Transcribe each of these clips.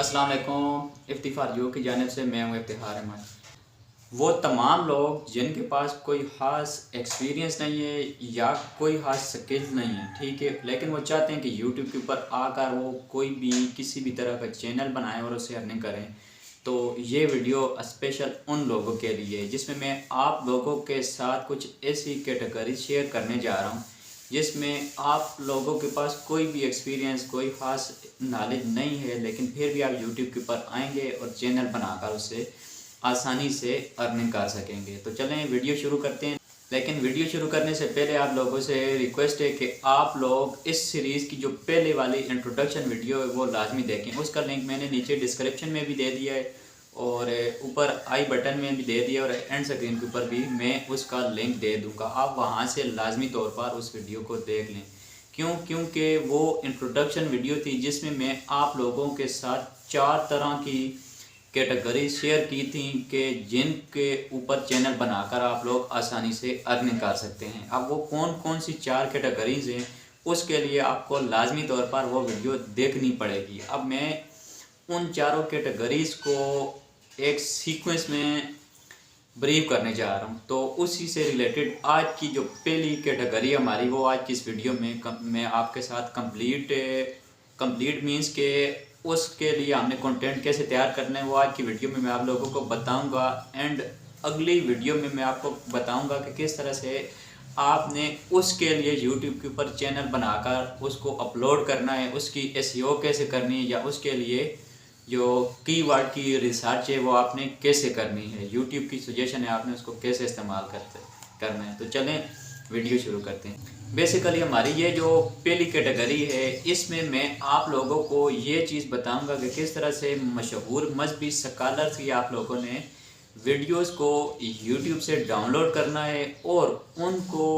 अस्सलाम वालेकुम। इफ्तिखार जो की जानिब से मैं हूँ इफ्तिखार अहमद। वो तमाम लोग जिनके पास कोई ख़ास एक्सपीरियंस नहीं है या कोई ख़ास स्किल्स नहीं है, ठीक है, लेकिन वो चाहते हैं कि यूट्यूब के ऊपर आकर वो कोई भी किसी भी तरह का चैनल बनाएं और उसे अर्निंग करें। तो ये वीडियो स्पेशल उन लोगों के लिए, जिसमें मैं आप लोगों के साथ कुछ ऐसी कैटेगरी शेयर करने जा रहा हूँ जिसमें आप लोगों के पास कोई भी एक्सपीरियंस, कोई ख़ास नॉलेज नहीं है, लेकिन फिर भी आप यूट्यूब के ऊपर आएंगे और चैनल बनाकर उससे आसानी से अर्निंग कर सकेंगे। तो चलें वीडियो शुरू करते हैं। लेकिन वीडियो शुरू करने से पहले आप लोगों से रिक्वेस्ट है कि आप लोग इस सीरीज़ की जो पहले वाली इंट्रोडक्शन वीडियो है वो लाजमी देखें। उसका लिंक मैंने नीचे डिस्क्रिप्शन में भी दे दिया है और ऊपर आई बटन में भी दे दिया और एंड स्क्रीन के ऊपर भी मैं उसका लिंक दे दूँगा। आप वहाँ से लाजमी तौर पर उस वीडियो को देख लें। क्योंकि वो इंट्रोडक्शन वीडियो थी जिसमें मैं आप लोगों के साथ 4 तरह की कैटेगरी शेयर की थी कि जिनके ऊपर चैनल बनाकर आप लोग आसानी से अर्निंग कर सकते हैं। अब वो कौन कौन सी 4 कैटेगरीज हैं उसके लिए आपको लाजमी तौर पर वो वीडियो देखनी पड़ेगी। अब मैं उन चारों कैटेगरीज को एक सीक्वेंस में ब्रीफ करने जा रहा हूँ। तो उसी से रिलेटेड आज की जो पहली कैटेगरी हमारी वो आज की इस वीडियो में मैं आपके साथ कंप्लीट मीन्स के उसके लिए हमने कंटेंट कैसे तैयार करना है वो आज की वीडियो में मैं आप लोगों को बताऊंगा। एंड अगली वीडियो में मैं आपको बताऊंगा कि किस तरह से आपने उसके लिए यूट्यूब के ऊपर चैनल बनाकर उसको अपलोड करना है, उसकी एसईओ कैसे करनी है या उसके लिए जो कीवर्ड की रिसर्च है वो आपने कैसे करनी है, यूट्यूब की सजेशन है आपने उसको कैसे इस्तेमाल करना है। तो चलें वीडियो शुरू करते हैं। बेसिकली हमारी ये जो पहली कैटेगरी है इसमें मैं आप लोगों को ये चीज़ बताऊंगा कि किस तरह से मशहूर मजहबी स्कॉलर्स की आप लोगों ने वीडियोस को यूट्यूब से डाउनलोड करना है और उनको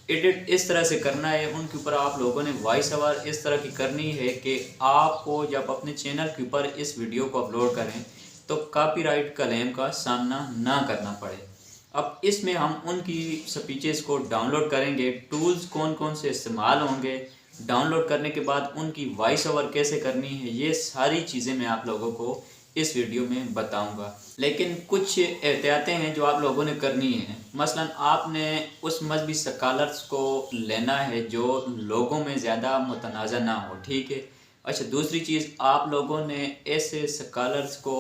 एडिट इस तरह से करना है, उनके ऊपर आप लोगों ने वॉइस ओवर इस तरह की करनी है कि आपको जब अपने चैनल के ऊपर इस वीडियो को अपलोड करें तो कॉपीराइट क्लेम का सामना ना करना पड़े। अब इसमें हम उनकी स्पीचेस को डाउनलोड करेंगे, टूल्स कौन कौन से इस्तेमाल होंगे, डाउनलोड करने के बाद उनकी वॉइस ओवर कैसे करनी है, ये सारी चीज़ें मैं आप लोगों को इस वीडियो में बताऊंगा। लेकिन कुछ एहतियातें हैं जो आप लोगों ने करनी है। मसलन आपने उस मजहबी स्कॉलर्स को लेना है जो लोगों में ज़्यादा मुतनाज़ा ना हो, ठीक है। अच्छा, दूसरी चीज़ आप लोगों ने ऐसे स्कॉलर्स को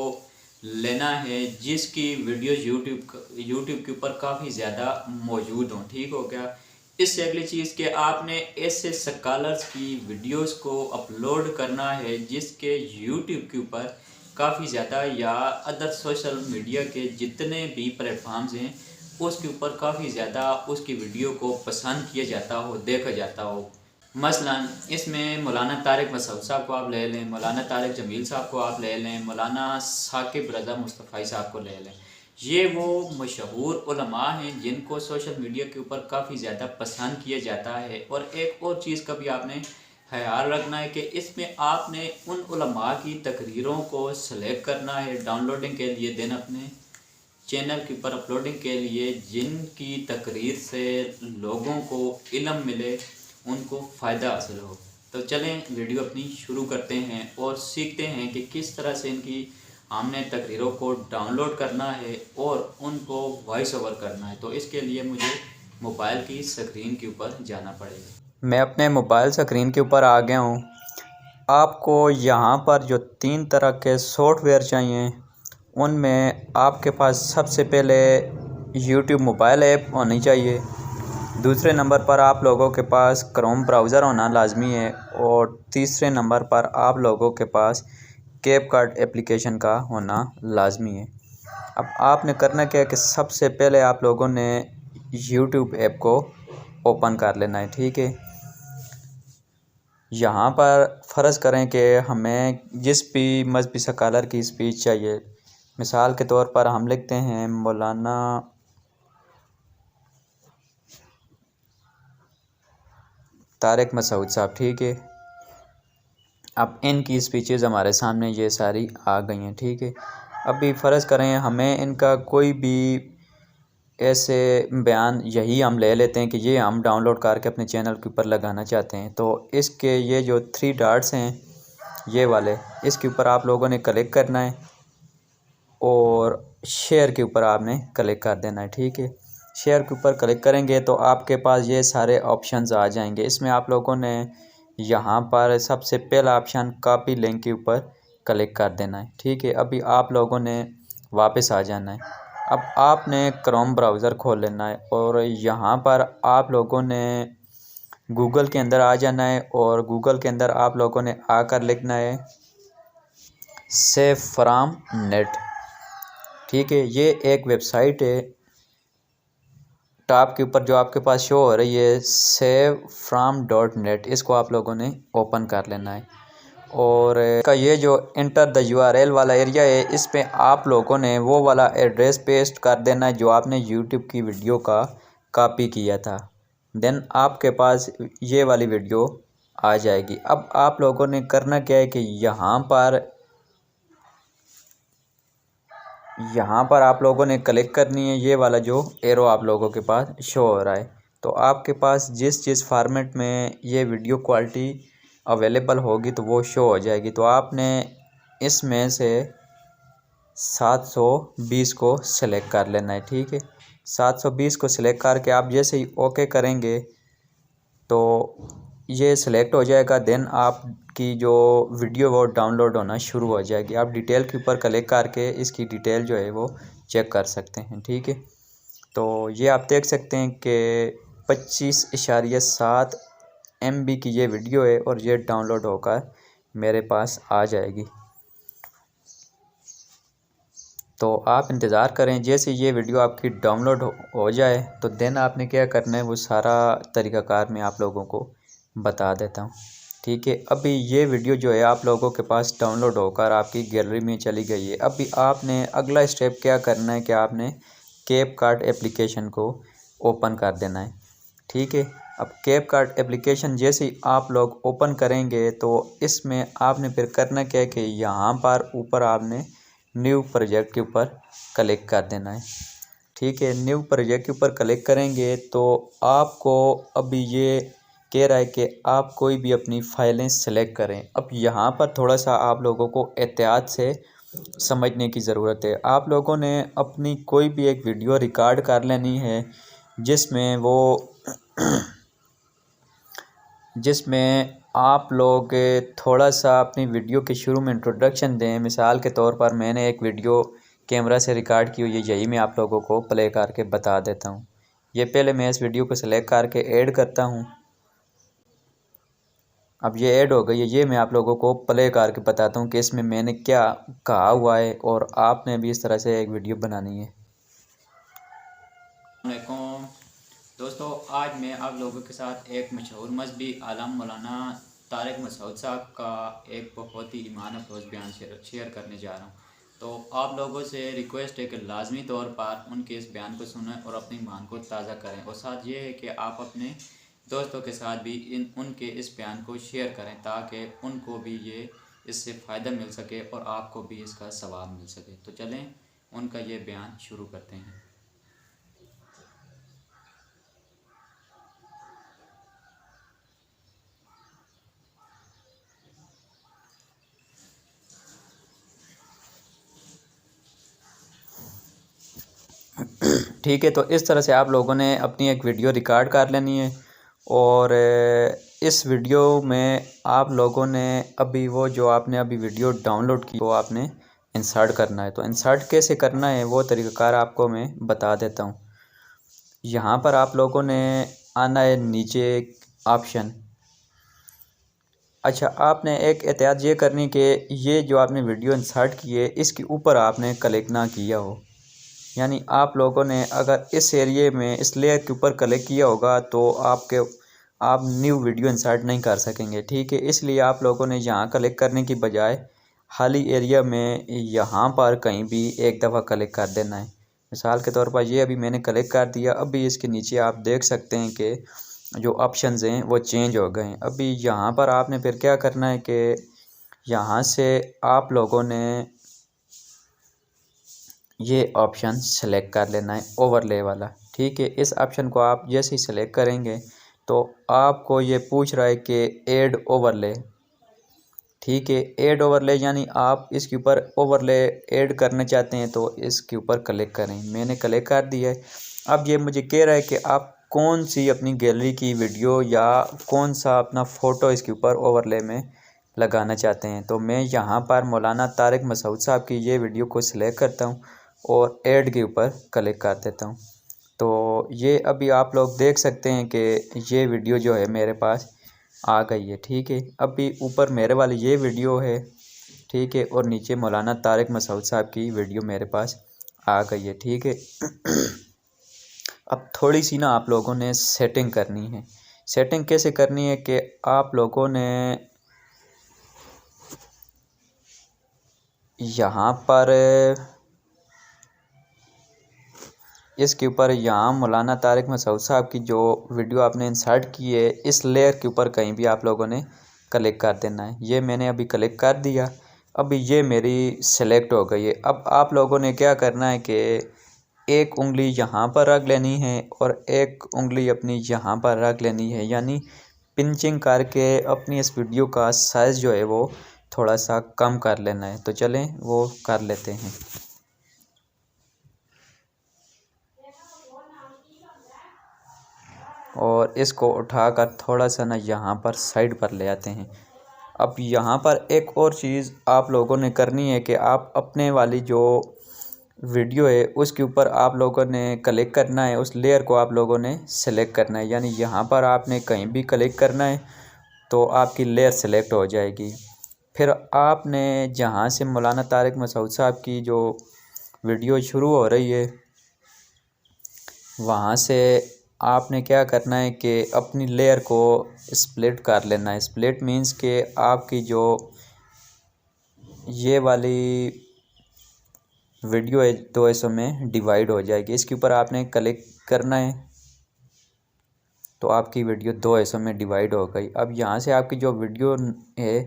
लेना है जिसकी वीडियो यूट्यूब के ऊपर काफ़ी ज़्यादा मौजूद हों, ठीक हो गया। इससे अगली चीज़ कि आपने ऐसे स्कॉलर्स की वीडियोस को अपलोड करना है जिसके यूट्यूब के ऊपर काफ़ी ज़्यादा या अदर सोशल मीडिया के जितने भी प्लेटफॉर्म्स हैं उसके ऊपर काफ़ी ज़्यादा उसकी वीडियो को पसंद किया जाता हो, देखा जाता हो। मसलन इसमें मौलाना तारिक मसूद साहब को आप ले लें, मौलाना तारिक जमील साहब को आप ले लें, मौलाना साकिब रज़ा मुस्तफ़ाई साहब को ले लें। ये वो मशहूर उलमा हैं जिनको सोशल मीडिया के ऊपर काफ़ी ज़्यादा पसंद किया जाता है। और एक और चीज़ का भी आपने ख्याल रखना है कि इसमें आपने उन उलमा की तकरीरों को सेलेक्ट करना है डाउनलोडिंग के लिए, दिन अपने चैनल के ऊपर अपलोडिंग के लिए, जिनकी तकरीर से लोगों को इल्म मिले, उनको फ़ायदा हासिल हो। तो चलें वीडियो अपनी शुरू करते हैं और सीखते हैं कि किस तरह से इनकी हमने तकरीरों को डाउनलोड करना है और उनको वॉइस ओवर करना है। तो इसके लिए मुझे मोबाइल की स्क्रीन के ऊपर जाना पड़ेगा। मैं अपने मोबाइल स्क्रीन के ऊपर आ गया हूँ। आपको यहाँ पर जो 3 तरह के सॉफ्टवेयर चाहिए उनमें आपके पास सबसे पहले यूट्यूब मोबाइल ऐप होनी चाहिए। दूसरे नंबर पर आप लोगों के पास क्रोम ब्राउज़र होना लाजमी है और तीसरे नंबर पर आप लोगों के पास कैपकट एप्लीकेशन का होना लाजमी है। अब आपने करना क्या है कि सबसे पहले आप लोगों ने यूट्यूब ऐप को ओपन कर लेना है, ठीक है। यहाँ पर फ़र्ज़ करें कि हमें जिस भी मजहबी स्कॉलर की स्पीच चाहिए, मिसाल के तौर पर हम लिखते हैं मौलाना तारिक मसूद साहब, ठीक है। अब इनकी स्पीचेज़ हमारे सामने ये सारी आ गई हैं, ठीक है। अभी फ़र्ज़ करें हमें इनका कोई भी ऐसे बयान यही हम ले लेते हैं कि ये हम डाउनलोड करके अपने चैनल के ऊपर लगाना चाहते हैं। तो इसके ये जो 3 डॉट्स हैं ये वाले, इसके ऊपर आप लोगों ने क्लिक करना है और शेयर के ऊपर आपने क्लिक कर देना है। ठीक है, शेयर के ऊपर क्लिक करेंगे तो आपके पास ये सारे ऑप्शंस आ जाएंगे। इसमें आप लोगों ने यहाँ पर सबसे पहला ऑप्शन कॉपी लिंक के ऊपर क्लिक कर देना है। ठीक है, अभी आप लोगों ने वापस आ जाना है। अब आपने क्रोम ब्राउज़र खोल लेना है और यहाँ पर आप लोगों ने गूगल के अंदर आ जाना है और गूगल के अंदर आप लोगों ने आकर लिखना है सेव फ्रॉम नेट। ठीक है, ये एक वेबसाइट है टॉप के ऊपर जो आपके पास शो हो रही है savefrom.net, इसको आप लोगों ने ओपन कर लेना है। और का ये जो इंटर द URL वाला एरिया है, इस पे आप लोगों ने वो वाला एड्रेस पेस्ट कर देना है जो आपने YouTube की वीडियो का कॉपी किया था। देन आपके पास ये वाली वीडियो आ जाएगी। अब आप लोगों ने करना क्या है कि यहाँ पर आप लोगों ने क्लिक करनी है ये वाला जो एरो आप लोगों के पास शो हो रहा है। तो आपके पास जिस फॉर्मेट में ये वीडियो क्वालिटी अवेलेबल होगी तो वो शो हो जाएगी। तो आपने इसमें से 720 को सिलेक्ट कर लेना है। ठीक है, 720 को सिलेक्ट करके आप जैसे ही ओके करेंगे तो ये सिलेक्ट हो जाएगा। देन आपकी जो वीडियो वो डाउनलोड होना शुरू हो जाएगी। आप डिटेल के ऊपर क्लिक करके इसकी डिटेल जो है वो चेक कर सकते हैं। ठीक है, तो ये आप देख सकते हैं कि 25.7 MB की ये वीडियो है और ये डाउनलोड होकर मेरे पास आ जाएगी। तो आप इंतज़ार करें, जैसे ये वीडियो आपकी डाउनलोड हो जाए तो देन आपने क्या करना है वो सारा तरीक़ाकार मैं आप लोगों को बता देता हूँ। ठीक है, अभी ये वीडियो जो है आप लोगों के पास डाउनलोड होकर आपकी गैलरी में चली गई है। अभी आपने अगला स्टेप क्या करना है कि आपने कैपकट एप्लीकेशन को ओपन कर देना है। ठीक है, अब कैपकट एप्लीकेशन जैसे ही आप लोग ओपन करेंगे तो इसमें आपने फिर करना क्या है कि यहाँ पर ऊपर आपने न्यू प्रोजेक्ट के ऊपर क्लिक कर देना है। ठीक है, न्यू प्रोजेक्ट के ऊपर क्लिक करेंगे तो आपको अभी ये कह रहा है कि आप कोई भी अपनी फाइलें सेलेक्ट करें। अब यहाँ पर थोड़ा सा आप लोगों को एहतियात से समझने की ज़रूरत है। आप लोगों ने अपनी कोई भी एक वीडियो रिकॉर्ड कर लेनी है जिसमें आप लोग थोड़ा सा अपनी वीडियो के शुरू में इंट्रोडक्शन दें। मिसाल के तौर पर मैंने एक वीडियो कैमरा से रिकॉर्ड की हुई है, यही मैं आप लोगों को प्ले करके बता देता हूँ। ये पहले मैं इस वीडियो को सिलेक्ट करके ऐड करता हूँ। अब ये ऐड हो गई है, ये मैं आप लोगों को प्ले करके बताता हूँ कि इसमें मैंने क्या कहा हुआ है और आपने भी इस तरह से एक वीडियो बनानी है। वालेकुम दोस्तों, आज मैं आप लोगों के साथ एक मशहूर मजहबी आलम मौलाना तारिक मसूद साहब का एक बहुत ही ईमान अफरोज़ बयान शेयर करने जा रहा हूँ। तो आप लोगों से रिक्वेस्ट है कि लाजमी तौर पर उनके इस बयान को सुनें और अपनी ईमान को ताज़ा करें। और साथ ये है कि आप अपने दोस्तों के साथ भी उनके इस बयान को शेयर करें ताकि उनको भी ये इससे फ़ायदा मिल सके और आपको भी इसका सवाब मिल सके। तो चलें उनका ये बयान शुरू करते हैं। ठीक है, तो इस तरह से आप लोगों ने अपनी एक वीडियो रिकॉर्ड कर लेनी है और इस वीडियो में आप लोगों ने अभी वो जो आपने अभी वीडियो डाउनलोड की वो आपने इंसर्ट करना है। तो इंसर्ट कैसे करना है वो तरीक़ाकार आपको मैं बता देता हूँ। यहाँ पर आप लोगों ने आना है नीचे ऑप्शन। अच्छा, आपने एक एहतियात ये करनी कि ये जो आपने वीडियो इंसर्ट की है इसके ऊपर आपने क्लिक ना किया हो। यानी आप लोगों ने अगर इस एरिए में इस लेयर के ऊपर क्लिक किया होगा तो आप न्यू वीडियो इंसर्ट नहीं कर सकेंगे। ठीक है, इसलिए आप लोगों ने यहाँ क्लिक करने की बजाय खाली एरिया में यहाँ पर कहीं भी एक दफ़ा क्लिक कर देना है। मिसाल के तौर पर ये अभी मैंने क्लिक कर दिया। अभी इसके नीचे आप देख सकते हैं कि जो ऑप्शंस हैं वो चेंज हो गए हैं। अभी यहाँ पर आपने फिर क्या करना है कि यहाँ से आप लोगों ने ये ऑप्शन सेलेक्ट कर लेना है ओवरले वाला। ठीक है, इस ऑप्शन को आप जैसे ही सेलेक्ट करेंगे तो आपको ये पूछ रहा है कि ऐड ओवरले। ठीक है। ऐड ओवरले यानी आप इसके ऊपर ओवरले ऐड करना चाहते हैं तो इसके ऊपर क्लिक करें। मैंने क्लिक कर दिया है। अब ये मुझे कह रहा है कि आप कौन सी अपनी गैलरी की वीडियो या कौन सा अपना फ़ोटो इसके ऊपर ओवरले में लगाना चाहते हैं। तो मैं यहाँ पर मौलाना तारिक मसूद साहब की ये वीडियो को सिलेक्ट करता हूँ और ऐड के ऊपर क्लिक कर देता हूँ। तो ये अभी आप लोग देख सकते हैं कि ये वीडियो जो है मेरे पास आ गई है। ठीक है, अभी ऊपर मेरे वाली ये वीडियो है। ठीक है, और नीचे मौलाना तारिक मसूद साहब की वीडियो मेरे पास आ गई है। ठीक है। अब थोड़ी सी ना आप लोगों ने सेटिंग करनी है। सेटिंग कैसे करनी है कि आप लोगों ने यहाँ पर इसके ऊपर यहाँ मौलाना तारिक मसूद साहब की जो वीडियो आपने इंसर्ट की है इस लेयर के ऊपर कहीं भी आप लोगों ने क्लिक कर देना है। ये मैंने अभी क्लिक कर दिया। अभी ये मेरी सेलेक्ट हो गई है। अब आप लोगों ने क्या करना है कि एक उंगली यहाँ पर रख लेनी है और एक उंगली अपनी यहाँ पर रख लेनी है, यानी पिंचिंग करके अपनी इस वीडियो का साइज़ जो है वो थोड़ा सा कम कर लेना है। तो चलें वो कर लेते हैं। और इसको उठाकर थोड़ा सा ना यहाँ पर साइड पर ले आते हैं। अब यहाँ पर एक और चीज़ आप लोगों ने करनी है कि आप अपने वाली जो वीडियो है उसके ऊपर आप लोगों ने क्लिक करना है, उस लेयर को आप लोगों ने सेलेक्ट करना है। यानी यहाँ पर आपने कहीं भी क्लिक करना है तो आपकी लेयर सेलेक्ट हो जाएगी। फिर आपने जहाँ से मौलाना तारिक मसूद साहब की जो वीडियो शुरू हो रही है वहाँ से आपने क्या करना है कि अपनी लेयर को स्प्लिट कर लेना है। स्प्लिट मीन्स कि आपकी जो ये वाली वीडियो है दो हिस्सों में डिवाइड हो जाएगी। इसके ऊपर आपने क्लिक करना है तो आपकी वीडियो दो हिस्सों में डिवाइड हो गई। अब यहाँ से आपकी जो वीडियो है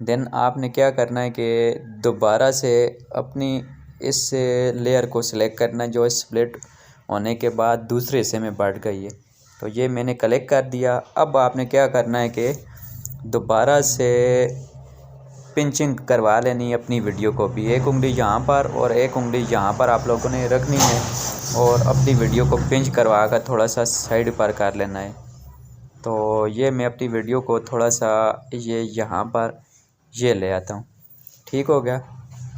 देन आपने क्या करना है कि दोबारा से अपनी इस लेयर को सिलेक्ट करना है जो स्प्लिट होने के बाद दूसरे हिस्से में बढ़ गई है। तो ये मैंने क्लिक कर दिया। अब आपने क्या करना है कि दोबारा से पिंचिंग करवा लेनी है अपनी वीडियो को भी। एक उंगली यहाँ पर और एक उंगली यहाँ पर आप लोगों ने रखनी है और अपनी वीडियो को पिंच करवा कर थोड़ा सा साइड पर कर लेना है। तो ये मैं अपनी वीडियो को थोड़ा सा ये यहाँ पर ये ले आता हूँ। ठीक हो गया।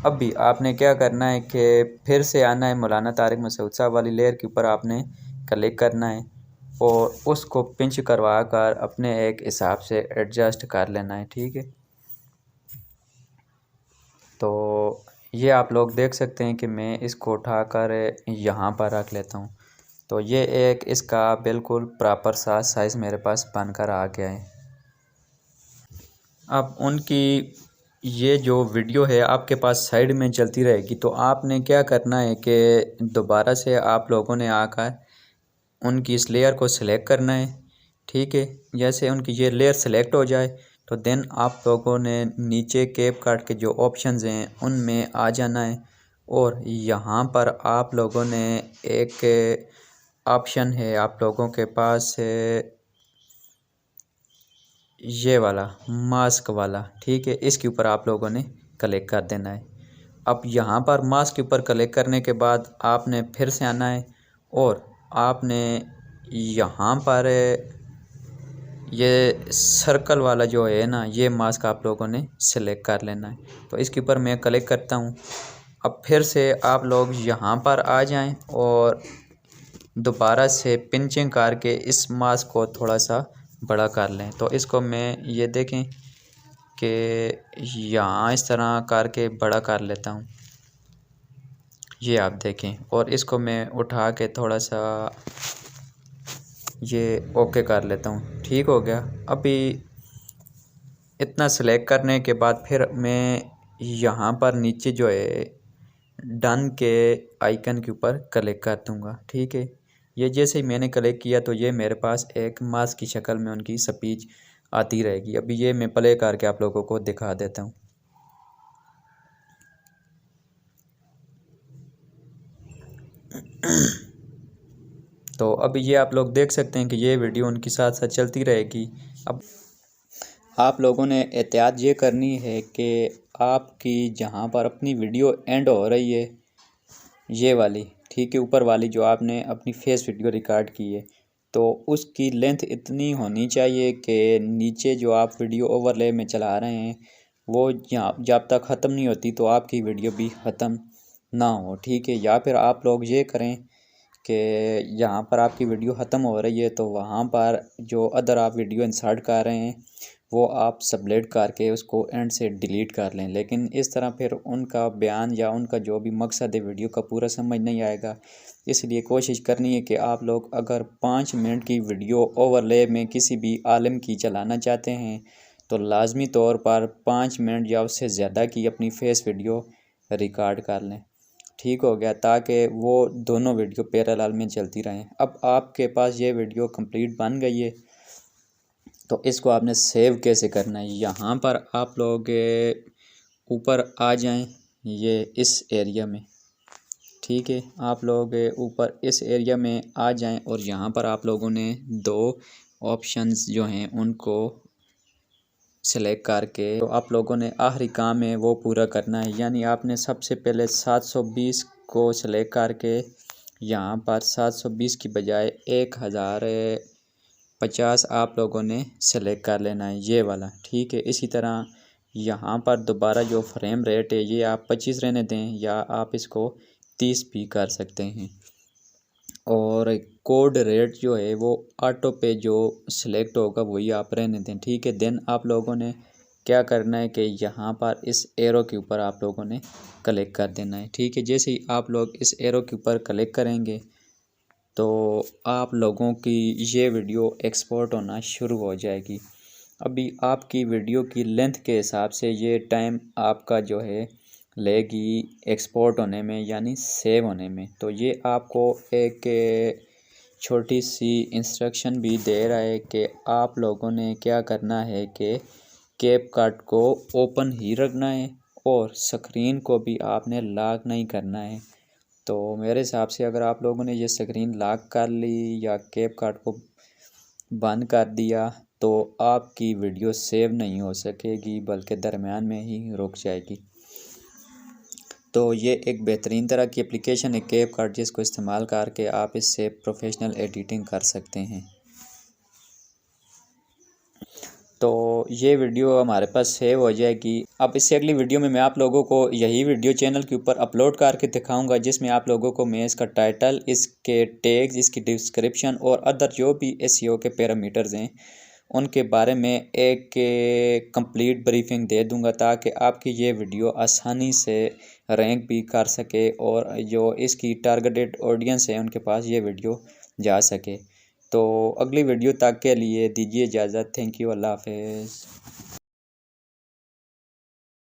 अब भी आपने क्या करना है कि फिर से आना है मौलाना तारिक मसूद साहब वाली लेयर के ऊपर आपने क्लिक करना है और उसको पिंच करवा कर अपने एक हिसाब से एडजस्ट कर लेना है। ठीक है, तो ये आप लोग देख सकते हैं कि मैं इसको उठाकर यहाँ पर रख लेता हूँ। तो ये एक इसका बिल्कुल प्रॉपर सा साइज़ मेरे पास बनकर आ गया है। अब उनकी ये जो वीडियो है आपके पास साइड में चलती रहेगी। तो आपने क्या करना है कि दोबारा से आप लोगों ने आकर उनकी इस लेयर को सिलेक्ट करना है। ठीक है, जैसे उनकी ये लेयर सेलेक्ट हो जाए तो देन आप लोगों ने नीचे कैप कार्ड के जो ऑप्शंस हैं उनमें आ जाना है और यहाँ पर आप लोगों ने एक ऑप्शन है आप लोगों के पास ये वाला मास्क वाला। ठीक है, इसके ऊपर आप लोगों ने क्लिक कर देना है। अब यहाँ पर मास्क के ऊपर क्लिक करने के बाद आपने फिर से आना है और आपने यहाँ पर ये सर्कल वाला जो है ना ये मास्क आप लोगों ने सेलेक्ट कर लेना है। तो इसके ऊपर मैं क्लिक करता हूँ। अब फिर से आप लोग यहाँ पर आ जाएं और दोबारा से पिंचिंग करके इस मास्क को थोड़ा सा बड़ा कर लें। तो इसको मैं ये देखें कि यहाँ इस तरह करके बड़ा कर लेता हूँ, ये आप देखें। और इसको मैं उठा के थोड़ा सा ये ओके कर लेता हूँ। ठीक हो गया। अभी इतना सेलेक्ट करने के बाद फिर मैं यहाँ पर नीचे जो है डन के आइकन के ऊपर क्लिक कर दूँगा। ठीक है, ये जैसे ही मैंने क्लिक किया तो ये मेरे पास एक मास्क की शक्ल में उनकी स्पीच आती रहेगी। अभी ये मैं प्ले करके आप लोगों को दिखा देता हूँ। तो अब ये आप लोग देख सकते हैं कि ये वीडियो उनके साथ साथ चलती रहेगी। आप लोगों ने एहतियात ये करनी है कि आपकी जहाँ पर अपनी वीडियो एंड हो रही है, ये वाली, ठीक है, ऊपर वाली जो आपने अपनी फेस वीडियो रिकॉर्ड की है, तो उसकी लेंथ इतनी होनी चाहिए कि नीचे जो आप वीडियो ओवरले में चला रहे हैं वो यहाँ जब तक ख़त्म नहीं होती तो आपकी वीडियो भी ख़त्म ना हो, ठीक है। या फिर आप लोग ये करें कि यहाँ पर आपकी वीडियो ख़त्म हो रही है तो वहाँ पर जो अदर आप वीडियो इंसर्ट कर रहे हैं वो आप सबलेट करके उसको एंड से डिलीट कर लें, लेकिन इस तरह फिर उनका बयान या उनका जो भी मकसद है वीडियो का पूरा समझ नहीं आएगा। इसलिए कोशिश करनी है कि आप लोग अगर 5 मिनट की वीडियो ओवरले में किसी भी आलिम की चलाना चाहते हैं तो लाजमी तौर पर 5 मिनट या उससे ज़्यादा की अपनी फेस वीडियो रिकॉर्ड कर लें, ठीक हो गया, ताकि वो दोनों वीडियो पैरेलल में चलती रहें। अब आपके पास ये वीडियो कंप्लीट बन गई है तो इसको आपने सेव कैसे करना है, यहाँ पर आप लोग ऊपर आ जाएं, ये इस एरिया में, ठीक है, आप लोग ऊपर इस एरिया में आ जाएं और यहाँ पर आप लोगों ने 2 ऑप्शंस जो हैं उनको सेलेक्ट करके तो आप लोगों ने आखिरी काम है वो पूरा करना है। यानी आपने सबसे पहले 720 को सेलेक्ट करके यहाँ पर 720 की बजाय 1050 आप लोगों ने सेलेक्ट कर लेना है, ये वाला, ठीक है। इसी तरह यहाँ पर दोबारा जो फ्रेम रेट है ये आप 25 रहने दें या आप इसको 30 भी कर सकते हैं। और कोड रेट जो है वो ऑटो पे जो सिलेक्ट होगा वही आप रहने दें, ठीक है। देन आप लोगों ने क्या करना है कि यहाँ पर इस एरो के ऊपर आप लोगों ने क्लिक कर देना है, ठीक है। जैसे ही आप लोग इस एरो के ऊपर क्लिक करेंगे तो आप लोगों की ये वीडियो एक्सपोर्ट होना शुरू हो जाएगी। अभी आपकी वीडियो की लेंथ के हिसाब से ये टाइम आपका जो है लेगी एक्सपोर्ट होने में यानी सेव होने में। तो ये आपको एक छोटी सी इंस्ट्रक्शन भी दे रहा है कि आप लोगों ने क्या करना है कि कैपकट को ओपन ही रखना है और स्क्रीन को भी आपने लॉक नहीं करना है। तो मेरे हिसाब से अगर आप लोगों ने ये स्क्रीन लॉक कर ली या कैपकट को बंद कर दिया तो आपकी वीडियो सेव नहीं हो सकेगी बल्कि दरमियान में ही रुक जाएगी। तो ये एक बेहतरीन तरह की एप्लीकेशन है कैपकट, जिसको इस्तेमाल करके आप इससे प्रोफेशनल एडिटिंग कर सकते हैं। तो ये वीडियो हमारे पास सेव हो जाएगी। अब इससे अगली वीडियो में मैं आप लोगों को यही वीडियो चैनल के ऊपर अपलोड करके दिखाऊंगा, जिसमें आप लोगों को मैं इसका टाइटल, इसके टैग्स, इसकी डिस्क्रिप्शन और अदर जो भी एसईओ के पैरामीटर्स हैं उनके बारे में एक कंप्लीट ब्रीफिंग दे दूंगा, ताकि आपकी ये वीडियो आसानी से रैंक भी कर सके और जो इसकी टारगेटेड ऑडियंस है उनके पास ये वीडियो जा सके। तो अगली वीडियो तक के लिए दीजिए इजाज़त। थैंक यू, अल्लाह हाफ़िज़।